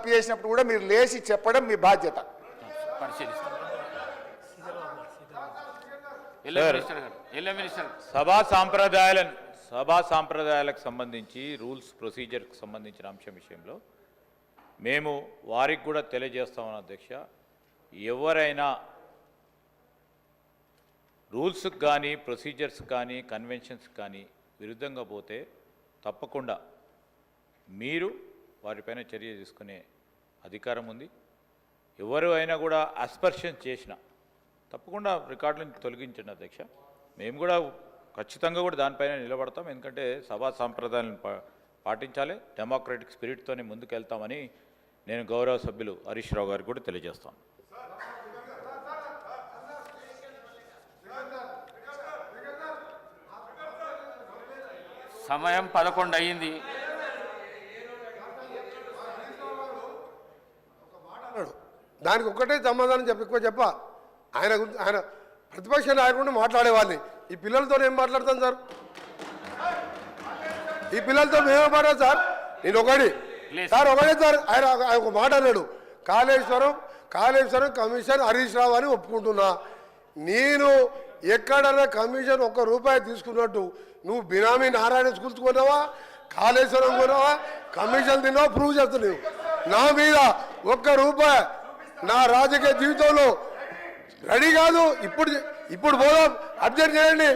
తప్పు చేసినప్పుడు కూడా మీరు లేచి చెప్పడం మీ బాధ్యత. సభా సాంప్రదాయాలకు సంబంధించి రూల్స్ ప్రొసీజర్కి సంబంధించిన అంశం విషయంలో మేము వారికి కూడా తెలియజేస్తామని అధ్యక్ష, ఎవరైనా రూల్స్కి కానీ ప్రొసీజర్స్ కానీ కన్వెన్షన్స్ కానీ విరుద్ధంగా పోతే తప్పకుండా మీరు వారిపైన చర్య తీసుకునే అధికారం ఉంది. ఎవరు అయినా కూడా అస్పర్షన్ చేసినా తప్పకుండా రికార్డులను తొలగించండి అధ్యక్ష. మేము కూడా ఖచ్చితంగా కూడా దానిపైన నిలబడతాం. ఎందుకంటే సభా సాంప్రదాయాలను పాటించాలి, డెమోక్రటిక్ స్పిరిట్తోనే ముందుకెళ్తామని నేను గౌరవ సభ్యులు హరీష్ రావు గారికి కూడా తెలియజేస్తాను. సమయం 11 అయ్యింది. దానికి ఒక్కటే సమాధానం ఎక్కువ ఆయన ప్రతిపక్ష నాయకుడు మాట్లాడేవాడిని. ఈ పిల్లలతో ఏం మాట్లాడతాను సార్? ఈ పిల్లలతో మేమే మాట్లాడు సార్. నేను ఒకటే సార్ ఆయన ఒక మాట అన్నాడు, కాళేశ్వరం కమిషన్ హరీష్ రావు అని ఒప్పుకుంటున్నా. నేను ఎక్కడన్నా కమిషన్ ₹1 తీసుకున్నట్టు నువ్వు బినామీ నారాయణ స్కూల్స్ కొన్నావా, కాళేశ్వరం కొన్నావా, కమిషన్ తిన్నావా ప్రూవ్ చేస్తున్నావు. నా మీద ₹1 నా రాజకీయ జీవితంలో రెడీ కాదు. ఇప్పుడు పోదాం, అబ్జెక్ట్ చేయండి.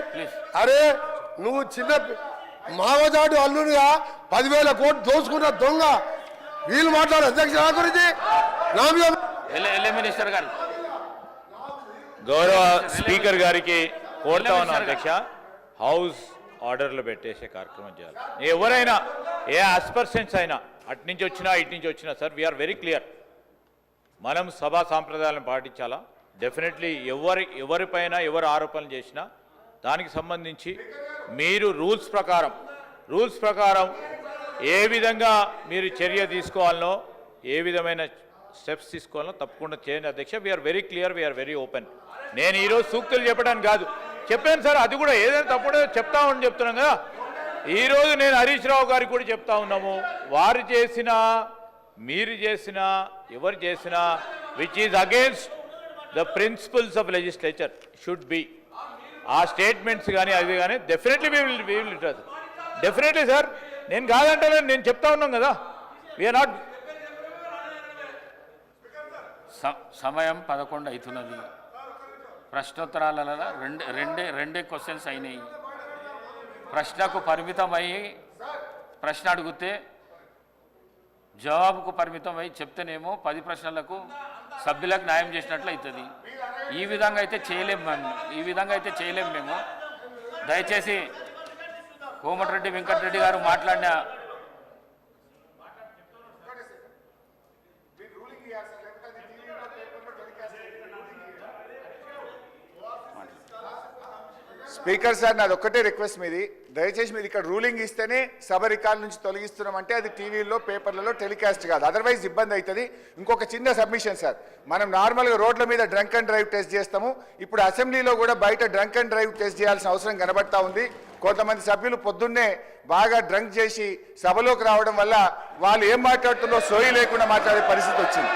అరే నువ్వు చిన్న మావజాటు అల్లునిగా 10,000 కోట్లు దోసుకున్న దొంగ. వీళ్ళు మాట్లాడు అధ్యక్ష గురించి. గౌరవ స్పీకర్ గారికి కోరుతా ఉన్నా అధ్యక్ష, హౌస్ ఆర్డర్లో పెట్టేసే కార్యక్రమం చేయాలి. ఎవరైనా ఏ అస్పర్షన్స్ అయినా అటు నుంచి వచ్చినా ఇటు నుంచి వచ్చినా సార్, వీఆర్ వెరీ క్లియర్. మనం సభా సాంప్రదాయాలను పాటించాలా. డెఫినెట్లీ ఎవరిపైన ఎవరు ఆరోపణలు చేసినా దానికి సంబంధించి మీరు రూల్స్ ప్రకారం ఏ విధంగా మీరు చర్య తీసుకోవాలనో, ఏ విధమైన స్టెప్స్ తీసుకోవాలనో తప్పకుండా చేయండి అధ్యక్ష. We are very clear, we are very open. నేను ఈరోజు సూక్తులు చెప్పడానికి కాదు, చెప్పాను సార్. అది కూడా ఏదైనా తప్పుడో చెప్తామని చెప్తున్నాం కదా. ఈరోజు నేను హరీష్ రావు గారికి కూడా చెప్తా ఉన్నాము, వారు చేసినా మీరు చేసినా ఎవరు చేసినా which is against the principles of legislature should be. ఆ స్టేట్మెంట్స్ కానీ అది కానీ definitely we will definitely sir. నేను కాదంటే నేను చెప్తా ఉన్నాం కదా. We are not. సమయం 11 అవుతున్నది. ప్రశ్నోత్తరాలలో రెండే క్వశ్చన్స్ అయినాయి. ప్రశ్నకు పరిమితమై ప్రశ్న అడిగితే జవాబుకు పరిమితమై చెప్తేనేమో 10 ప్రశ్నలకు సభ్యులకు న్యాయం చేసినట్లు అవుతుంది. ఈ విధంగా అయితే చేయలేము మేము. దయచేసి కోమటిరెడ్డి వెంకటరెడ్డి గారు మాట్లాడిన స్పీకర్ సార్, నాది ఒక్కటే రిక్వెస్ట్ మీది. దయచేసి మీరు ఇక్కడ రూలింగ్ ఇస్తేనే సభ రికార్డు నుంచి తొలగిస్తున్నామంటే అది టీవీల్లో పేపర్లలో టెలికాస్ట్ కాదు, అదర్వైజ్ ఇబ్బంది అవుతుంది. ఇంకొక చిన్న సబ్మిషన్ సార్, మనం నార్మల్గా రోడ్ల మీద డ్రంక్ అండ్ డ్రైవ్ టెస్ట్ చేస్తాము. ఇప్పుడు అసెంబ్లీలో కూడా బయట డ్రంక్ అండ్ డ్రైవ్ టెస్ట్ చేయాల్సిన అవసరం కనబడతా ఉంది. కొంతమంది సభ్యులు పొద్దున్నే బాగా డ్రంక్ చేసి సభలోకి రావడం వల్ల వాళ్ళు ఏం మాట్లాడుతుందో సోయి లేకుండా మాట్లాడే పరిస్థితి వచ్చింది.